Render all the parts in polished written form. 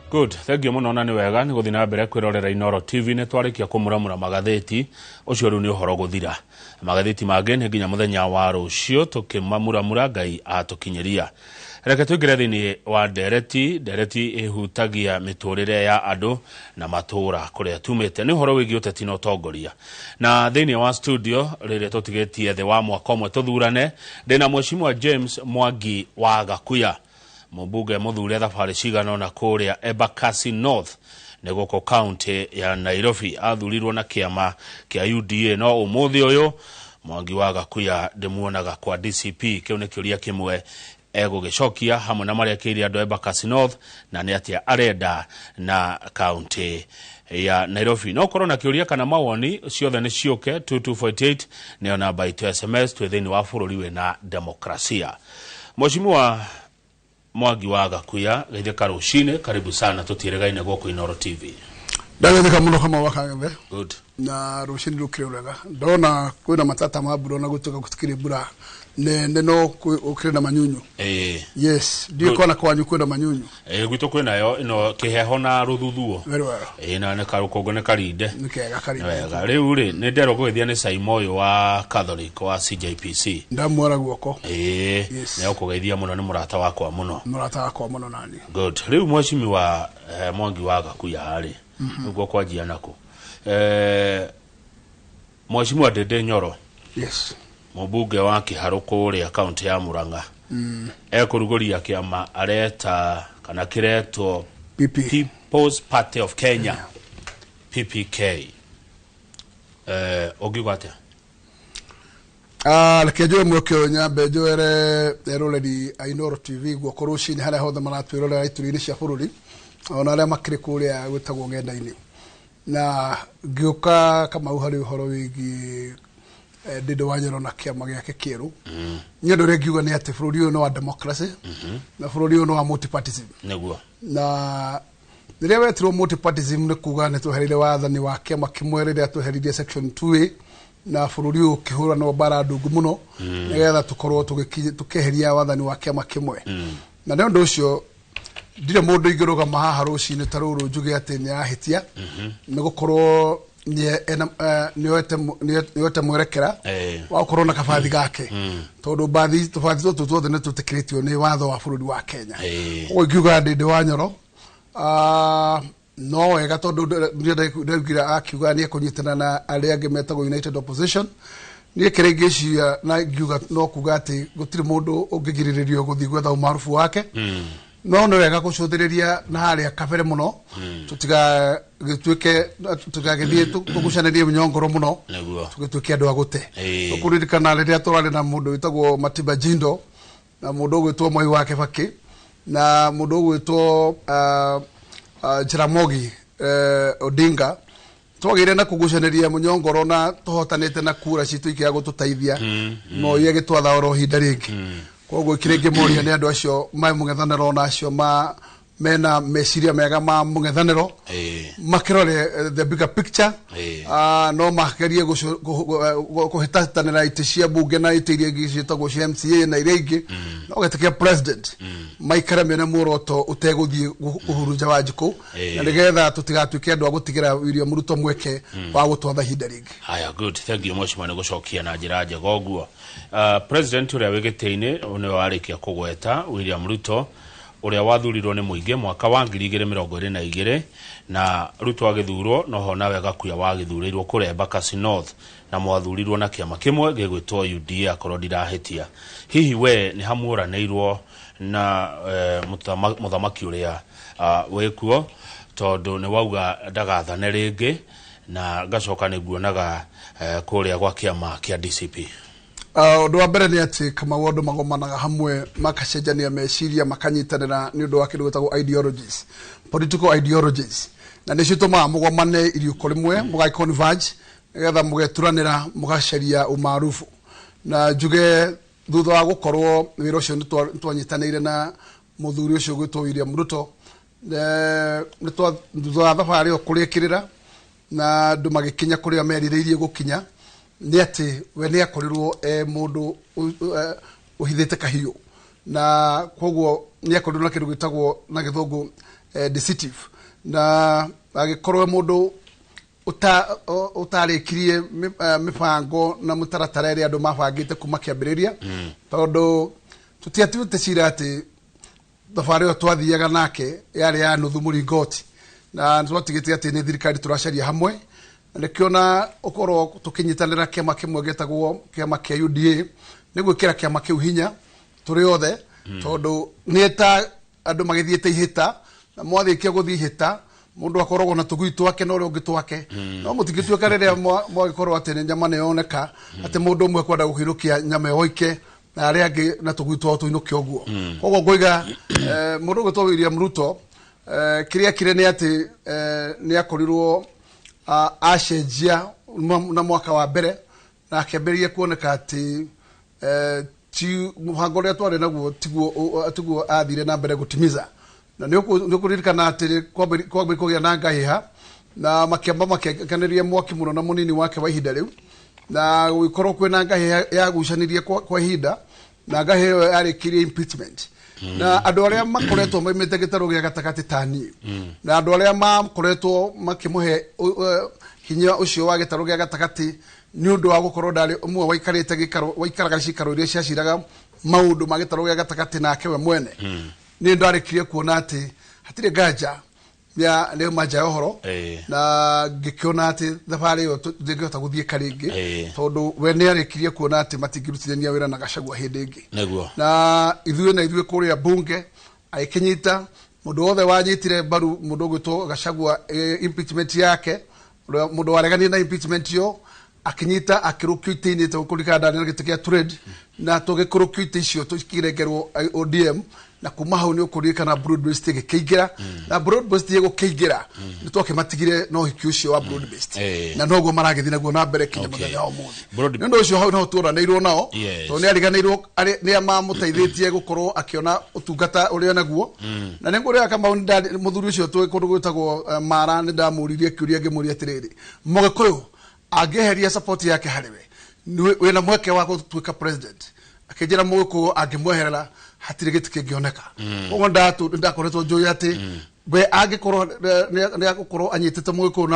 Good, thank you muno na ni wega ni guthina mbere kwirorera Inoro TV ne twarikia kumuramura magatheti ucio riu ni uhoro guthira magatheti mange ni nginya muthenya wa rucio tukimamuramura Ngai atukinyeria reke twingire thini wa ndereti ihutagia miturire ya andu na matura kuria tumite ni uhoro wigi uteti no tongoria na thini wa studio rire tutigetie the wa mwaka omwe tuthurane ndina mheshimiwa James Mwangi wa Gakuya Mubuge muthure thabari cigano na kuria Embakasi North negoko county ya Nairobi athurirwo na kiama kia UDA no umuthi uyu Mwangi wa Gakuya ndimuonaga kwa DCP kiu ni kiuria kimwe egugicokia hamwe na maria kiri andu Embakasi North na ni atia arenda na county ya Nairobi no korona kiuria kana mawoni ciothe ni cioke 2248 ni namba itu SMS twithini wa bururi we na demokrasia Mheshimiwa Mwangi wa Gakuya gaithe karushine karibu sana tutiregaine goko Inoro TV ndagetheka muno kama wakagebe good na rushine rukirega ndona kwina matata maburo na gutuka kutikire bura ne no ukire na manyunyu yes ndio kona kwanyu kwina manyunyu gwito kwina yo ino kiheho na ruthuthuo very well na ne karukongo ne karinde nikega karinde riu ri ne ndero gwithia ni Saimoyo wa Catholic wa CJPC ndamwara guoko yes ne ukugeithia muno ni murata wakwa muno nani good riu mheshimiwa Mwangi wa Gakuya hari ugo kwa jia nako mheshimiwa Dede Nyoro yes Mubuge wa Kiharuko uri account ya Muranga ekurugoria kiama areta kana kireto People's Party of Kenya PPK ogigwate lekejo mwekyo nyambe joere eroledi Inoro TV gwokorushi ni hala hoda manatu erolera iturini cia bururi ona aria makire kuria gwitagwo ngenda-ini na gioka kama uhari uhoro wigi Dido Wanyoro na kiama giake kieru nyedo regiuga ni ati bururi uyu no wa democracy na bururi uyu no wa multipartyism neguo na niria wetirwo multipartyism ni kuga ni tweherire wathani wa kiama kimwe riria tweherire section 2A na bururi uyu kihura no bara ndungu muno nigetha tukorwo tukeheria wathani wa kiama kimwe na ndio ndo ucio ndire mundu igiruga mahaha rucini taruru njuge ati ni ahitia ni gukorwo ni yote mwerekera wa korona kafathi gake tondu bathi tuothe ne tutikritio ni watho wa bururi wa Kenya ogiuga Dede Wanyoro no wega tondu ndiraugira akiuga ni kunyitana na aria angi metagwo United Opposition ni kirengecia na giuga no kuga ati gutiri mundu ungigiririo guthi gwetha umarufu wake no no wega gucuthiriria na haria kabere muno tutiga gituike tugagithie tugucanirie mnyongoro muno tugituike andu agute tukuririkana riria turari na mundu witagwo Matiba Jindo na mundu gwitwo Moi wa Kibaki na mundu gwitwo Jaramogi Odinga twagire na kugucaniria mnyongoro na tuhotanite na kura citu ikia gututeithia no ye gitwatha oro hinda ringi koguo kirenge moria ni andu acio mai mungethanero na acio mena meciria mega ma mungethanero makirore the bigger picture no makerie guhitatanira itishia bunge na itiria gicitagwo cia MCA na iringi no getikia president maikara mena muroto uteguthie Uhuru wa Njiku na nigetha tutigatuike andu agutigira William Ruto mweke wa gutwatha hinda ringi haya good thank you much man gucokia na njira njega oguo president uria wigiteine une warikia kugweta William Ruto uria wathurirwo ni muingi mwaka wa 2022 na Ruto agithurwo no hona wega Gakuya wagithurirwo kuria Embakasi North na mwathurirwo na kiama kimwe gigwitwo UDA akorwo ndirahitia hihi we ni hamuranirwo na muthamaki uria wekuo tondu ni wauga ndagathane ringi na gacoka ni guonaga kuria gwa kiama kia DCP undu wa mbere ni ati kama wondu magomanaga hamwe makacenjania meciria makanyitanira ni undu wa kindu gitagwo ideologies political ideologies na ni cituma mugomane iriuko rimwe mugai converge nigetha mugeturanira mugaceria umarufu na njuge thutha wa gukorwo wira ucio twanyitanire na muthuri ucio gwitwo William Ruto ni thutha wa thabari ukurikirira na ndu magikinya kuria meririirie gukinya ni ati we ni akorirwo mundu uhithite kahiu na koguo ni akorirwo na kindu gitagwo na githungu decisive na agikorwo mundu utarikirie mipango na mutaratara ria andu mabangite kuma kiambiriria tondu tutiatuite cira ati thabari yo twathiaga nake yari ya nuthu muringoti na twatigite ati ni thirikari turacaria hamwe nikiona ukorwo tukinyitanira kiama kimwe getagwo kiama kia UDA niguo kira kiama kiu hinya turi othe tondu nieta andu magithiete ihita na mwathikia guthii ihita mundu akoragwo na tugui twake no rio ngitwake no mutigituika riria mwagikorwo ati ni nyama ne yoneka ati mundu umwe kwenda guhirukia nyama yoike na aria angi na tugui twao tuinuke oguo koguo ngoiga mundu gutwa William Ruto kiria kire ni ati ni akorirwo acenjia na mwaka wa mbere na akĩambĩrĩria kuoneka ati ti muhango ria twari naguo tiguo athire na mbere gutimiza na nĩ ũkũririkana atĩ kwambĩrĩria kũgĩa na ngahĩha na makĩamba makĩanĩrĩria mwaki mũno na mũnini wake wa ihinda rĩu na gũgĩkorwo kwĩna ngahĩha yagucanirie kwa ihinda na ngahĩha ĩyo yarĩkirie impeachment na andũ arĩa makoretwo maimĩte gĩtarũ gĩa gatagatĩ ta niĩ na andũ arĩa makoretwo makĩmũhe hinya ũcio wa gĩtarũ gĩa gatagatĩ nĩ ũndũ wa gũkorwo ndarĩ ũmwe waikaraga cikaro iria ciaciraga maũndũ ma gĩtarũ gĩa gatagatĩ nake we mwene nĩ ndarĩkirie kuona atĩ hatirĩ nganja ya nĩ manja ũhoro na ngĩkĩona atĩ thabarĩ ĩyo ndĩngĩhota gũthiĩ karĩngĩ tondũ we nĩ arĩkirie kuona atĩ matingĩrutithania wĩra na Gachagua hĩndĩ ĩngĩ na ithuĩ kũrĩa bunge agĩkĩnyita mũndũ wothe wanyitire mbaru mũndũ ũgwĩtwo Gachagua impeachment yake mũndũ waregania na impeachment yo akinyita akirukio itĩ-inĩ tũkũrikana na gĩtĩ gĩa trade na tũgĩkũrũkio itĩ icio tũkirengerwo ODM na kuma hau nĩ ũkũririkana broad based gĩkĩingĩra na broad based gĩgũkĩingĩra nĩ twakĩmatigire no hiki ũcio wa broad based na noguo maragĩthiĩ naguo na mbere kinya mũthenya wa ũmũthĩ nĩ ũndũ ũcio hau no tũranĩirwo nao tondũ nĩ ariganĩirwo nĩ mamũteithĩtie gũkorwo akĩona ũtungata ũrĩa naguo na nĩ ngũrĩra kama mũthuri ũcio tũĩ kũndũ gwĩtagwo Mara nĩ ndamũririe kĩũria ngĩmũria atĩrĩrĩ Mũgĩkũyũ angĩeheria support yake harĩwe wĩna mweke wa gũtuĩka president akĩnjĩra Mũgĩkũyũ angĩmweherera hatirĩ gĩtĩ kĩngĩoneka koguo ndakoretwo njũĩ atĩ we angĩkorwo nĩ agũkorwo anyitĩte Mũgĩkũyũ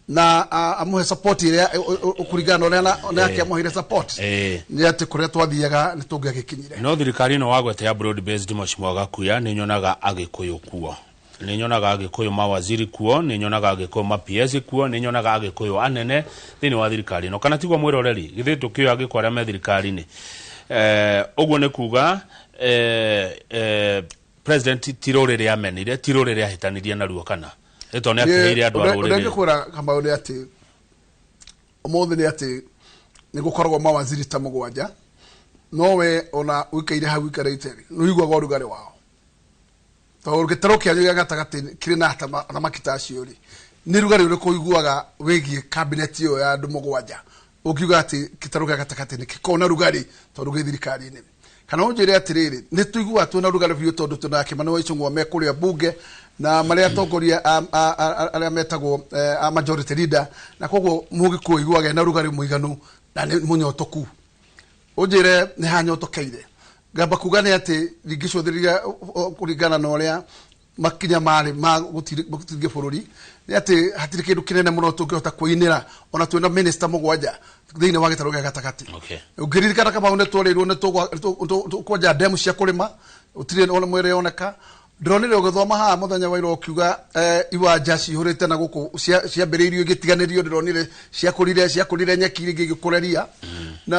na amuhe support ĩrĩa ũkũringana ũrĩa nake amuheire support nĩ atĩ kũrĩa twathiaga nĩ tũngĩagĩkinyire no thirikari ĩno wagwete ya broad based Mheshimiwa Gakuya nĩ nyonaga Agĩkũyũ kuo nĩ nyonaga Agĩkũyũ mawaziri kuo nĩ nyonaga Agĩkũyũ ma PS kuo nĩ nyonaga Agĩkũyũ anene thĩinĩ wa thirikari ĩno kana tiguo mwĩroreri githĩ tũkĩoya Agĩkũyũ arĩa me thirikari-inĩ ũguo nĩ kuga president tirũrĩrĩ amenire tirũrĩrĩ ahĩtanirie naruo kana ĩto nĩ akĩheire andũ a rũrĩrĩ ndĩkwĩra Kamau nĩ atĩ ũmũthĩ nĩ atĩ nĩ gũkoragwo mawaziri ta mũgwanja no we ona ũikaire hau ikarĩte nĩ ũiguaga ũrugarĩ wao tondũ gĩtarũ kĩanyu gĩa gatagatĩ kĩrĩ na thamaki ta acio rĩ nĩ rugarĩ ũrĩkũ ũiguaga wĩgiĩ cabinet ĩyo ya andũ mũgwanja ũkiuga atĩ gĩtarũ gĩa gatagatĩ nĩ gĩkoragwo na rugarĩ tondũ gĩ thirikari-inĩ kana ũnjĩre atĩrĩrĩ nĩ tũiguaga twĩna rugarĩ biũ tondũ twĩna Kĩmani wa Icũng'wa me kũrĩa bunge na marĩa atongoria arĩa metagwo majority leader na koguo Mũgĩkũyũ iguaga na rugarĩ mũiganu na nĩ mũnyotoku ũnjĩre nĩ hanyotokeire ngamba kuga nĩ atĩ ingĩcũthĩrĩria kũringana na ũrĩa makinya marĩ ma gũtigithia bũrũri nĩ atĩ hatirĩ kĩndũ kĩnene mũno tũngĩhota kwĩinĩra ona twĩna minister mũgwanja thĩinĩ wa gĩtarũ gĩa gatagatĩ ũngĩririkana Kamau nĩ twarĩirwo nĩ tũkwenja ndemu cia kũrĩma ũtirĩ ona mwĩrĩ yoneka ndĩronire ũgĩthoma haha mũthenya wa ira ũkiuga iwanja cihũrĩte na gũkũ ciambĩrĩirio igĩtiganĩrio ndĩronire ciakũrire nyeki ingĩ igĩkũreria na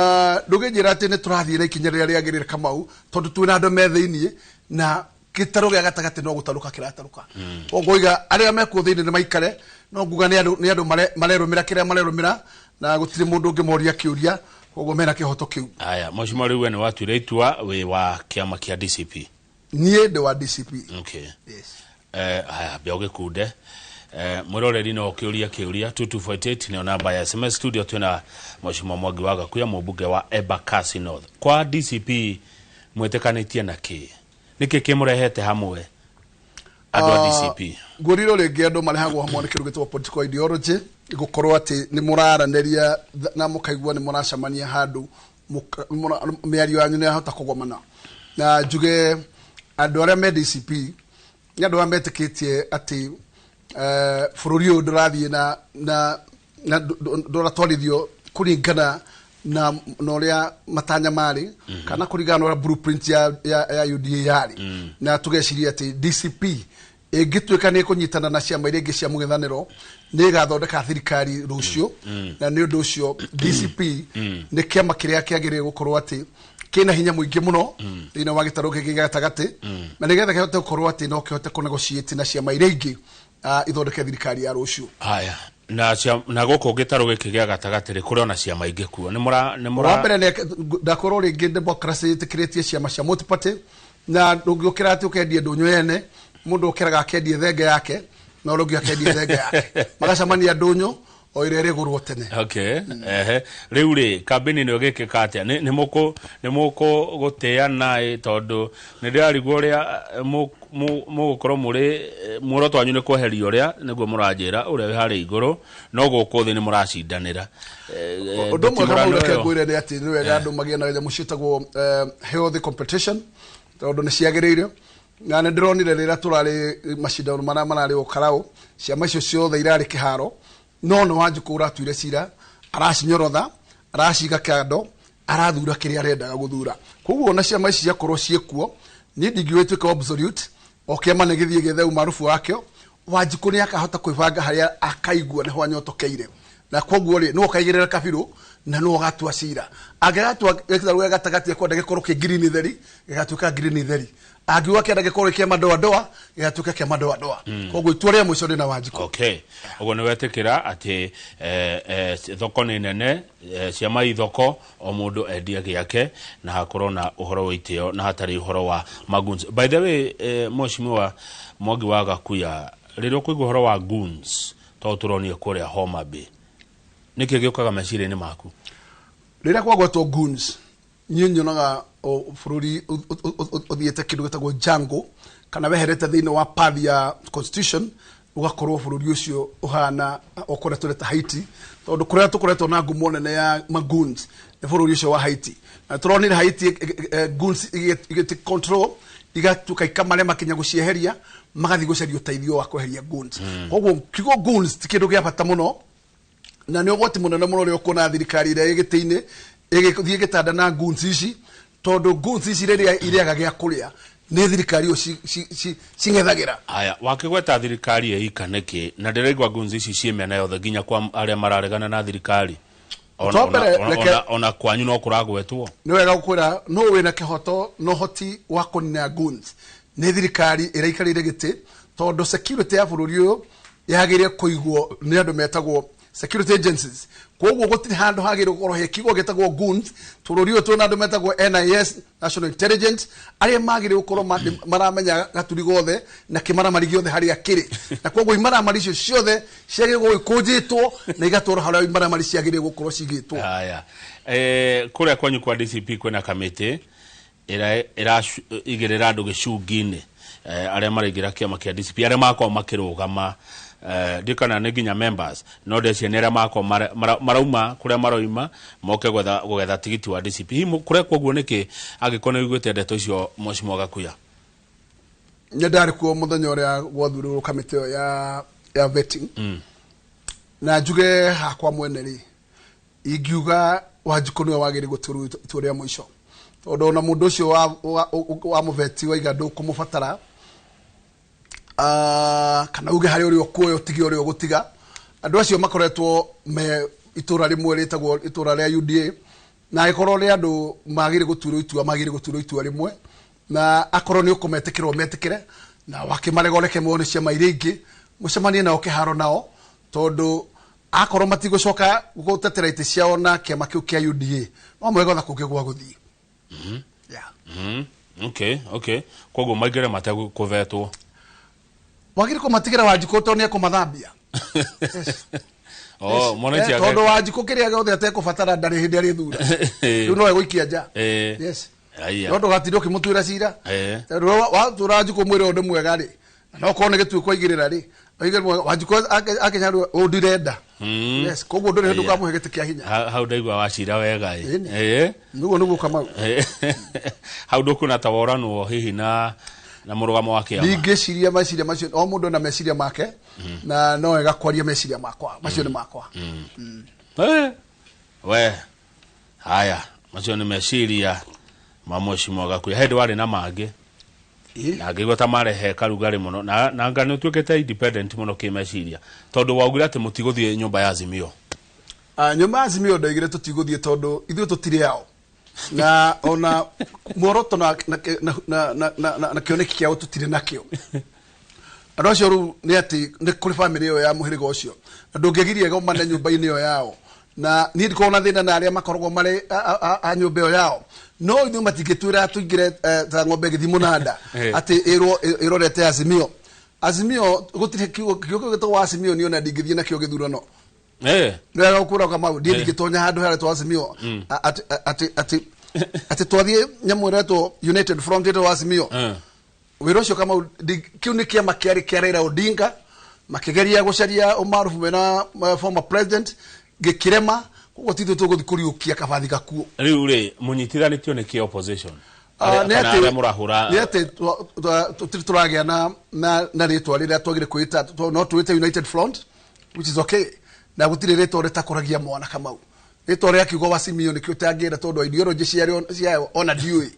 ndũgĩnjĩra atĩ nĩ tũrathiĩ na ikinya rĩrĩa rĩagĩrĩire Kamau tondũ twĩna andũ me thĩinĩ na gĩtarũ gĩa gatagatĩ no gũtarũka kĩratarũka ngoiga arĩa mekuo thĩinĩ nĩ maikare no nguga nĩ andũ marerũmĩra kĩrĩa marerũmĩra na gũtirĩ mũndũ ũngĩmoria kĩũria koguo mena kĩhoto kĩu aya Mheshimiwa rĩu nĩ watuire itua wĩ wa kĩama kĩa DCP niĩ ndĩ wa DCP aya mbĩa ũgĩkunde mwĩroreri no kĩũria 2248 nĩyo namba ya SMS studio twĩna Mheshimiwa Mwangi wa Gakuya mũmbunge wa Embakasi North kwa DCP mwĩtĩkanĩtie na kĩ nĩkĩ kĩmũrehete hamwe andũ a DCP ngũrirwo rĩngĩ andũ marehagwo hamwe nĩ kĩndũ gĩtagwo political ideology gũkorwo atĩ nĩ mũraranĩria na mũkaigua nĩ mũracemania handũ mĩario yanyu nĩ yahota kũgomana na njuge andũ arĩa me DCP nĩ andũ ametĩkĩtie atĩ bũrũri ũyũ ndũrathiĩ na ndũratwarithio kũringana na ũrĩa matanya marĩ kana kũringana na ũrĩa blueprint ya UDA yarĩ na tũgeciria atĩ DCP ĩngĩtuĩka nĩ kũnyitana na ciama iria ingĩ cia mũng'ethanĩro nĩ ĩgathondeka thirikari rũciũ na nĩ ũndũ ũcio DCP nĩ kĩama kĩrĩa kĩagĩrĩire gũkorwo atĩ kĩna hinya mũingĩ mũno thĩinĩ wa gĩtarũ gĩkĩ gĩa gatagatĩ na nĩgetha kĩhote gũkorwo atĩ no kĩhote kũnegotiate na ciama iria ingĩ ithondeke thirikari ya rũciũ. Haya na gũkũ gĩtarũ gĩkĩ gĩa gatagatĩ kũrĩ ona ciama ingĩ kuo wa mbere ndakorwo rĩngĩ democracy ĩtĩkĩrĩtie ciama cia multiparty na ndũngĩũkĩra atĩ ũkendia ndũnyũ yene mũndũ ũkĩraga akendie thenge yake na ũrĩa ũngĩ akendie thenge yake magacamania ndũnyũ o ĩrĩa ĩrĩgũrwo tene. Okay. Rĩu rĩ kambĩni ĩno ĩgĩkĩka atĩa nĩ mũkũgũtĩana tondũ nĩ ndĩrarigwo ũrĩa mũgũkorwo mũrĩ muoroto wanyu nĩ kweheria ũrĩa nĩguo mũranjĩra ũrĩa wĩ harĩa igũrũ no gũkũ thĩ nĩ mũracindanĩra. Ũndũ ũmwe kana ũreke ngwĩre nĩ atĩ nĩ wega andũ magĩe na nyamũ ciĩtagwo healthy competition tondũ nĩ ciagĩrĩire na nĩ ndĩronire rĩrĩa tũrarĩ macindano mararĩ o Karau ciama icio ciothe irarĩ kĩharo no Wanjikũ ũratuire cira aracinyorotha araciga kando arathura kĩrĩa arendaga gũthura koguo na ciama ici ciakorwo ciĩkuo niĩ ndingĩũĩ ĩtuĩke absolute o kĩama nĩ gĩthiĩ gĩethe umaarufu wakĩo Wanjikũ nĩ akahota kwĩbanga harĩa akaigua nĩho anyotokeire na koguo rĩ nĩwe ũkaigĩrĩra kabirũ na nĩwe ũgatua cira angĩgatua gĩtarũ gatagatĩ kwenda gĩkorwo kĩ green theri gĩgatuĩka green theri angiuga kĩenda gĩkorwo kĩa madoa gĩgatuĩka kĩa madoa koguo itua rĩa mũico rĩ na Wanjikũ. Okay, ũguo nĩ wetĩkĩra atĩ thoko nĩ nene ciama ithoko o mũndũ endie gĩake na hakorwo na ũhoro wa itĩo na hatarĩ ũhoro wa magoons. By the way Mheshimiwa Mwangi wa Gakuya rĩrĩa ũkũigua ũhoro wa goons to tũronio kũrĩa Homa Bay nĩkĩ gĩũkaga meciria-inĩ maku? Rĩrĩa kwagwetwo goons niĩ nyonaga bũrũri ũthiĩte kĩndũ gĩtagwo jungle kana weherete thĩinĩ wa path ya constitution ugakorwo bũrũri ũcio ũhana ũkoretwo ta Haiti tondũ kũrĩa tũkoretwo na ngumo nene ya magoons nĩ bũrũri ũcio wa Haiti na tũronire Haiti goons igĩti control igatuka ikamare makinya gũcieheria magathi gũcaria ũteithio wa kweheria goons koguo kigo goons ti kĩndũ gĩa bata mũno na nĩ ũgwati mũnene mũno rĩo kuona thirikari ĩrĩa ĩgĩtĩ-inĩ ĩgĩthiĩ gĩtanda na goons ici tondũ goons ici rĩrĩa irĩaga gĩa kũrĩa nĩ thirikari cing'ethagĩra. Haya wakĩgweta thirikari ĩika nĩkĩ na ndĩraigua goons ici ciĩmena yothe nginya kwa arĩa mararegana na thirikari ona kwanyu no kũragwetwo. Nĩ wega gũkwĩra no wĩna kĩhoto no hoti wa kũnina goons nĩ thirikari ĩrĩa ikarĩire gĩtĩ tondũ security ya bũrũri ũyũ yagĩrĩire kũigwo nĩ andũ metagwo security agencies koguo gũtirĩ handũ hagĩrĩire gũkorwo he kiugo gĩtagwo goons bũrũri ũyũ twĩna andũ metagwo NIS National Intelligence arĩa magĩrĩire gũkorwo maramenya gaturi gothe na kĩmaramari gĩothe harĩa kĩrĩ na koguo imaramari icio ciothe ciagĩrĩire gũkũnjĩtwo na igatwarwo harĩa imaramari ciagĩrĩire gũkorwo cigĩtwo. Haya kũrĩa kwanyu kwa DCP kwĩna kamĩtĩ igĩrĩra andũ gĩcungi-inĩ arĩa maraingĩra kĩama kĩa DCP arĩa makorwo makĩrũgama ndikana nĩ nginya members no ndeci nĩ arĩa makorwo marauma kũrĩa maroima moke gwetha tigiti wa DCP kũrĩa koguo nĩkĩ angĩkorwo nĩ wĩiguĩte ndeto icio Mheshimiwa Gakuya? Nĩ ndarĩ kuo mũthenya ũrĩa gwathurwo kamĩtĩ ĩyo ya vetting na njuge hakwa mwene rĩ ingiuga Wanjikũ nĩwe wagĩrĩire gũtua itua rĩa mũico tondũ ona mũndũ ũcio wa mũveti wa igandũ kũmũbatara kana uge harĩ ũrĩa ũkuoyo tigi ũrĩa ũgũtiga andũ acio makoretwo me itũra rĩmwe rĩtagwo itũra rĩa UDA na ĩkorwo rĩ andũ magĩrĩire gũtuĩrwo itua rĩmwe na akorwo nĩ ũkũmetĩkĩra ũmetĩkĩre na wakĩmarega ũreke muone ciama iria ingĩ mũcemanie nao kĩharo nao tondũ akorwo matigũcoka gũtetera itĩ ciao na kĩama kĩu kĩa UDA no mwega tha kũngĩ gwa gũthiĩ. Okay koguo maigĩre mategũvetwo wagĩrĩire kũmatigĩra Wanjikũ tondũ nĩ ekũmathambia tondũ Wanjikũ kĩrĩa gĩothe atekũbatara ndarĩ hĩndĩ arĩ thura rĩu no egũikia nja no ndũgatinde ũkĩmũtuĩra cira watura Wanjikũ mwĩre ũndũ mwega rĩ no korwo nĩ gĩtuĩko aigĩrĩra rĩ Wanjikũ akenya ũndirenda koguo ndũrĩ hĩndĩ ũkamũhe gĩtĩ kĩa hinya hau ndaigua wacira wega nĩguo Kamau hau ndũkuona ta woranwo hihi na na murugamo wa kiama ningeciria meciria macio o mundu na meciria make na no wega kwaria meciria makwa macio ni makwa we haya macio ni meciria ma Mheshimiwa Gakuya hindi wari na mangi na ngigwa ta marehe karugari muno na ngani utuikete independent muno kimeciria tondu waugire ati mutiguthie nyumba ya Azimio nyumba ya Azimio ndaigire tutiguthie tondu ithuĩ tutire yao na ona muoroto na kioneki kiao tutire nakio andu acio riu ni ati ni kuri family iyo ya muhiriga ucio na ndungigirie gomane nyumba-ini iyo yao na ni ndikona thina na aria makoragwo mari a nyumba iyo yao no ithuĩ matingĩtwĩra tuingire ta ng'ombe gĩthimo nanda ati irorete Azimio gutire kiugo gĩtagwo Azimio ni ona ndingĩthiĩ nakio gĩthurano nĩwega gũkũra kama ndingĩtonya handũ haretwo Azimio ati twathie nyamu iretwo United Front ĩtagwo Azimio wĩra ũcio kama kiu nĩ kĩama kĩa Raila Odinga makĩgeria gũcaria umaarufu mena former president gĩkĩrema koguo titũ tũgũthiĩ kũriũkia kabathi gakuo riu ri munyitithanĩtio nĩ kĩ opposition nĩ atĩ tũragĩa na rĩtwa rĩrĩa twagĩrĩire kwĩta no twĩte United Front which is okay na gũtirĩ rĩtwa rĩtakũragia mwana Kamau rĩtwa rĩa kiugo Azimio nĩkĩo ũtangĩenda tondũ ideology ciayo ona ndiũĩ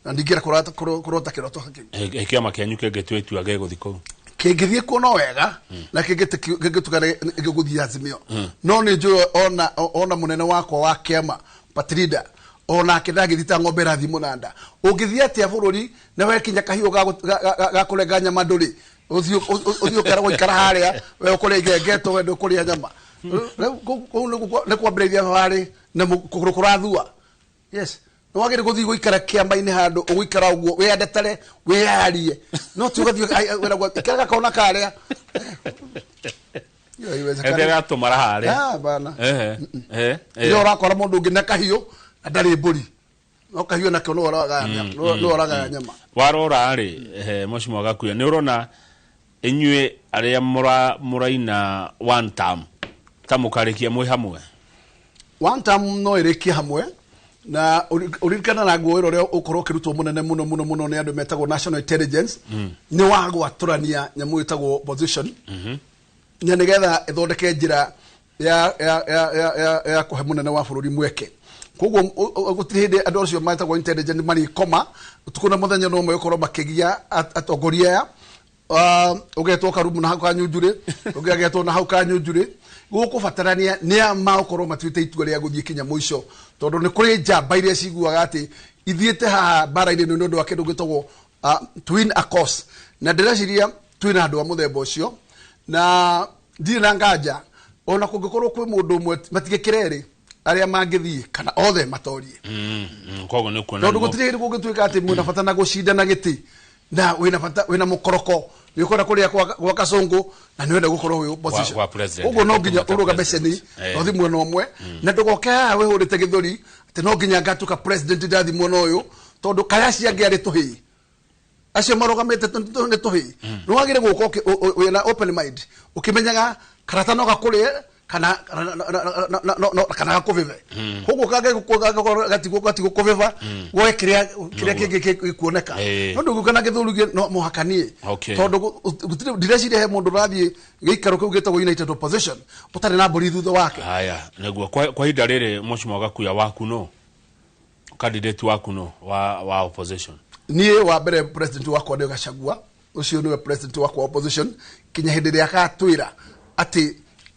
na ndingĩra kũrota kĩroto kĩu kĩama kĩanyu kĩngĩtua itua gĩgũthiĩ kũu kĩngĩthiĩ kuo no wega na kĩngĩtukana gĩgũthiĩ Azimio no nĩ njũĩ ona mũnene wakwa wa kĩama Patrida ona kĩndagĩthiĩ ta ng'ombe ĩrathiĩ mũnanda ũngĩthiĩ atĩa bũrũri na wekinya kahiũ ga kũrenga nyama ndũrĩ ũthiĩ ũkera gũikara harĩa we ũkũrĩa igengeto wende ũkũrĩa nyama nĩ kwambĩrĩria harĩ na kũrathua yes no wagĩrĩ gũthiĩ gũikara kĩamba-inĩ handũ ũgũikara ũguo wĩandetare wĩyarie no ti ũgathiĩ wĩragwo ikaraga kaona karĩa ĩgatũmara harĩa bana ĩyo ũrakora mũndũ ũngĩ na kahiũ na ndarĩ mbũri no kahiũ nakĩo nĩ oraga nyama warora-rĩ Mheshimiwa Gakuya nĩ ũrona inyuĩ arĩa mũraina one term ta mũkarĩkia mwĩ hamwe one term no ĩrĩkie hamwe na uririkana na guo ũrĩa ũkorwo ũkĩrutwo mũnene mũno nĩ andũ metagwo national intelligence nĩ wa gwatũrania nyamũ ĩtagwo opposition na nĩgetha ĩthondeke njĩra ya kũhe mũnene wa bũrũri mweke koguo gũtirĩ hĩndĩ andũ acio metagwo intelligence marĩkoma ũtukũ na mũthenya no magĩkorwo makĩgia atongoria aya ũgetwo karumu na hau kanyunjurĩ ũngĩagetwo na hau kanyunjurĩ gũkũbatarania nĩ maũkorwo matuĩte itua rĩa gũthiĩ kinya mũico tondũ nĩ kũrĩ njamba iria ciguaga atĩ ithiĩte haha mbara-inĩ nĩ ũndũ wa kĩndũ gĩtagwo twin across na ndĩreciria twĩna andũ a mũthemba ũcio na ndirĩ na nganja ona kũngĩkorwo kwĩ mũndũ ũmwe matigĩkĩre rĩ arĩa mangĩthiĩ kana othe matorie tondũ gũtirĩ hĩndĩ gũgĩtuĩka atĩ mwĩna bata na gũcindana gĩtĩ na wĩna mũkoroko nĩ ũkwenda kũrĩa gwa Kasongo na nĩ wenda gũkorwo wĩ opposition ũguo no nginya ũrũgame ceni na ũthiĩ mwena ũmwe na ndũgoke haha wĩhũrĩte gĩthũri atĩ no nginya ngatuĩka president ndathi mwena ũyũ tondũ kaya ciangĩ arĩ tũhĩĩ acio marũgamĩte nĩ tũhĩĩ nĩ wagĩrĩire gũka wĩna open mind ũkĩmenyaga karata no gakũrĩe kana gakũbĩbe koguo gatigwo gũkũbĩba woe kĩrĩa kĩngĩ gĩkuoneka no ndũgĩũka na gĩthũri no mũhakanie tondũ ndireciria he mũndũ ũrathiĩ gĩikaro kĩu gĩtagwo United Opposition ũtarĩ na mbũri thutha wake haya nĩguo kwa ihinda rĩrĩ Mheshimiwa Gakuya waku no candidate waku no wa opposition niĩ wa mbere president wakwa nĩ Gachagua ũcio nĩwe president wakwa opposition kinya hĩndĩ ĩrĩa agatwĩra atĩ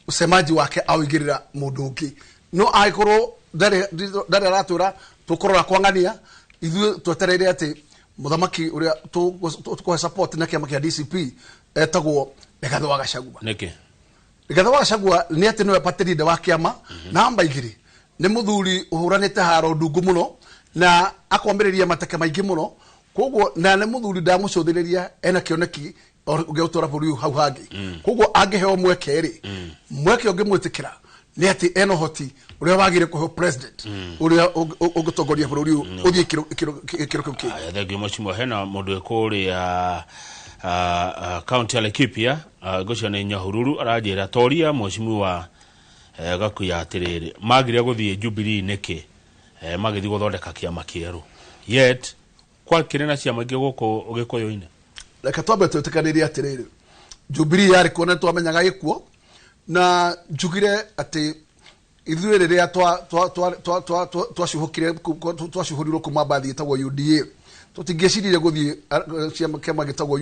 usemaji wake awigirira mundu ũngĩ no aikorwo ndari aratwĩra tũkorora kwang'ania ithuĩ twetereire atĩ mũthamaki ũrĩa tũkũhe support na kĩama kĩa DCP etagwo Rigathĩ wa Gachagua nĩkĩ Rigathĩ wa Gachagua nĩ atĩ nĩwe patirinde wa kĩama namba igĩrĩ nĩ mũthuri ũhũranĩte haro ndungu mũno na akwambĩrĩria mateke maingĩ mũno koguo na nĩ mũthuri ndamũcũthĩrĩria ena kĩoneki ũgĩũtwara bũrũri hau hangĩ koguo angĩheo mweke rĩ mweke ũngĩmwĩtĩkĩra nĩ atĩ ena ũhoti ũrĩa wagĩrĩire kũheo president ũrĩa ũngĩtongoria bũrũri ũthiĩ gĩkĩro kĩu kĩngĩ thengio Mheshimiwa hena mũndũ kũrĩa kaunti ya Laikipia ngũcia nĩ Nyahururu aranjĩra toria Mheshimiwa Gakuya atĩrĩrĩ magĩrĩire gũthiĩ Jubilee nĩkĩ magĩthiĩ gũthondeka kĩama kĩerũ yet kwa kĩrĩ na ciama ingĩ gũkũ Gĩkũyũ-inĩ reke twambe twĩtĩkanĩrie atĩrĩrĩ Jubilee yarĩ kuo na twamenyaga gĩkuo na njugire atĩ ithuĩ rĩrĩa twacuhũrirwo kuma mbathi ĩtagwo UDA tũtingĩciririe gũthiĩ kĩama gĩtagwo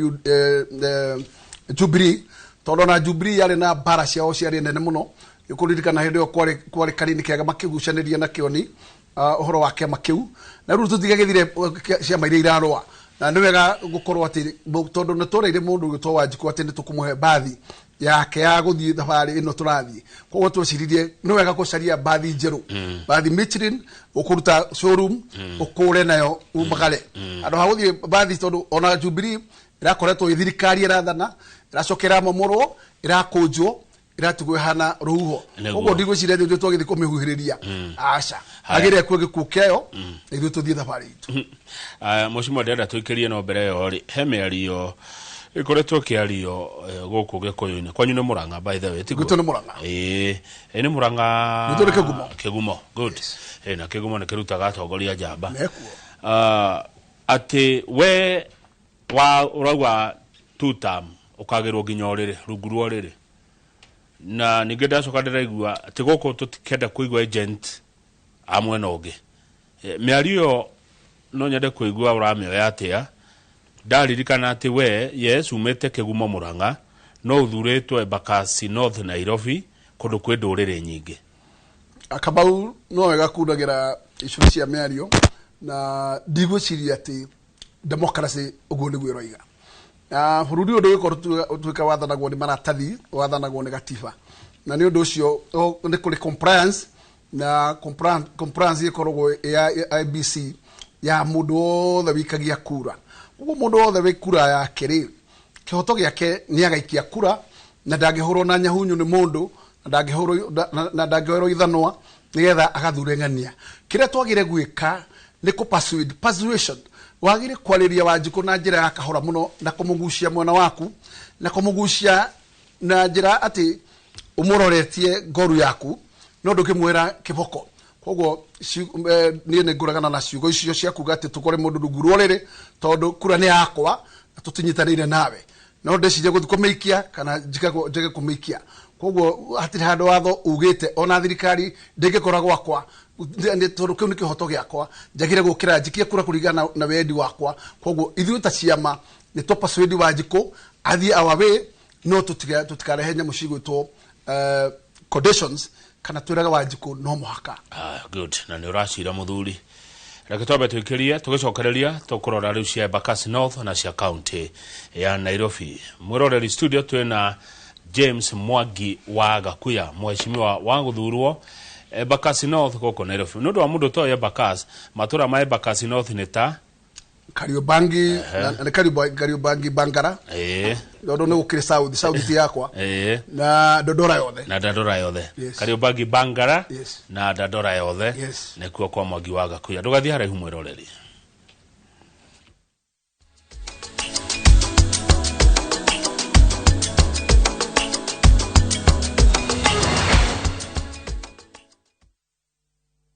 Jubilee tondũ na Jubilee yarĩ na mbara ciao ciarĩ nene mũno ĩkũririkana hĩndĩ ĩyo kwarĩ kanini kega makĩgucanĩria na kĩoni ũhoro wa kĩama kĩu na rĩu tũtigagĩthire ciama iria irarũa na nĩ wega gũkorwo atĩ tondũ nĩ tũreire mũndũ ũgĩtwo Wanjikũ atĩ nĩ tũkũmũhe mbathi yake ya gũthiĩ thabarĩ ĩno tũrathiĩ koguo tweciririe nĩ wega gũcaria mbathi njerũ mbathi Michelin ũkũruta showroom ũkũre nayo umagare andũ ha gũthiĩ mbathi tondũ ona Jubilee ĩrakoretwo ĩthirikari ĩrathana ĩracokera momorwo ĩrakũnjwo ĩratugwo hana rũhuho koguo ndigwĩciria nĩ twagĩthĩ kũmĩhuhĩrĩria aca agĩre kuo gĩkuũ kĩayo na ithuĩ tũthiĩ thabarĩ itũ Mheshimiwa ndĩrenda tũikĩrie no mbere ĩyo rĩ he mĩario ikoretwo kĩario gũkũ Gĩkũyũ-inĩ kwanyu nĩ Mũrang'a by the way gwitũ nĩ Mũrang'a nĩ Mũrang'a gwitũ nĩ Kĩgumo good na Kĩgumo nĩ kĩrutaga atongoria njamba atĩ we urauga two term ũkagĩrwo nginya ũrĩrĩ rungu rwa ũrĩrĩ na ningĩ ndacoka ndĩraigua atĩ gũkũ tũtikenda kũigua agent a mwena ũngĩ mĩario no nyende kũigua ũramĩoya atĩa ndaririkana atĩ we yes umĩte Kĩgumo Mũrang'a no ũthurĩtwo Embakasi North Nairobi kũndũ kwĩ ndũrĩrĩ nyingĩ Kamau no wega kunagĩra icũ cia mĩario na ndigwĩciria atĩ democracy ũguo nĩguo ĩroiga bũrũri ũndũ ũgĩkorwo ũtuĩka wathanagwo nĩ maratathi wathanagwo nĩ gatiba na nĩ ũndũ ũcio nĩ kũrĩ compliance na compliance ĩkoragwo ya IBC ya mũndũ wothe wikagia kura koguo mũndũ wothe wĩ kura yake rĩ kĩhoto gĩake nĩ agaikia kura na ndangĩhũrwo na nyahunyu nĩ mũndũ na ndangĩhũrwo ithanwa nĩgetha agathure ng'ania kĩrĩa twagĩre gwĩka nĩ persuasion wagire kwarĩria Wanjikũ na njĩra ya kahora mũno na kũmũgucia mwena waku na kũmũgucia na njĩra atĩ ũmũroretie ngoru yaku no ndũkĩmwĩra kĩboko koguo niĩ nĩ ngũragana na ciugo icio cia kuga atĩ tũkore mũndũ rungu rwa ũrĩrĩ tondũ kura nĩ yakwa na tũtinyitanĩire nawe no ndeciria gũthiĩ kũmĩikia kana njĩke kũmĩikia koguo hatirĩ handũ watho ugĩte ona thirikari ndĩngĩkora gwakwa tondũ kĩu nĩ kĩhoto gĩakwa njagire gũkĩra njikie kura kũringana na wendi wakwa koguo ithuĩ ta ciama nĩ tũpersuade Wanjikũ athiĩ our way no tũtikarehe nyamũ cigwĩtwo conditions kana twĩraga Wanjikũ no mũhaka good na nĩ ũracira mũthuri reke twambe twĩkĩrie tũgĩcokereria tũkũrora rĩu cia Embakasi North na cia county ya Nairobi mwĩroreri studio twĩna James Mwangi wa Gakuya mheshimiwa wa gũthurwo Embakasi North gũkũ Nairobi nĩ ũndũ wa mũndũ toĩ Embakasi matũra ma Embakasi North nĩ ta Kariobangi na Kariobangi Bangara ndondo nĩ gũkĩrĩ south yakwa na Dandora yothe Kariobangi Bangara na Dandora yothe nĩkuo kwa Mwangi wa Gakuya ndũgathiĩ haraihu mwĩroreri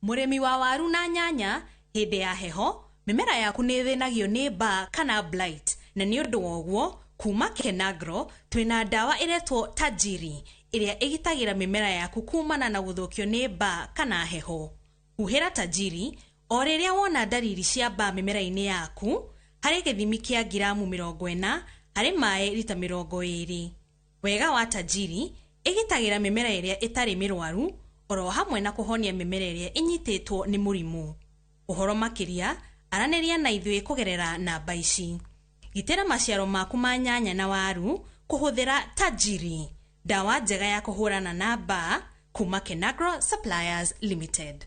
Mũrĩmi wa waru na nyanya hĩndĩ ya heho mĩmera yaku nĩ thĩnagio nĩ mbaa kana blight na nĩ ũndũ woguo kuma Kenagro twĩna ndawa ĩretwo Tajiri ĩrĩa ĩgitagĩra mĩmera yaku kumana na gũthũkio nĩ mbaa kana heho huhĩra Tajiri o rĩrĩa wona dalili cia mbaa mĩmera-inĩ yaku harĩ gĩthimi kĩa giramu 40 harĩ maĩ lita 20 wega wa Tajiri ĩgitagĩra mĩmera ĩrĩa ĩtarĩ mĩrwaru oro hamwe na kuhonia mĩmera ĩrĩa ĩnyitĩtwo nĩ mũrimũ ũhoro makĩria aranĩria na ithuĩ kũgerera namba ici gitĩra maciaro maku ma nyanya na waru kũhũthĩra Tajiri dawa njega ya kũhũrana na mbaa kuma Kenagro Suppliers Limited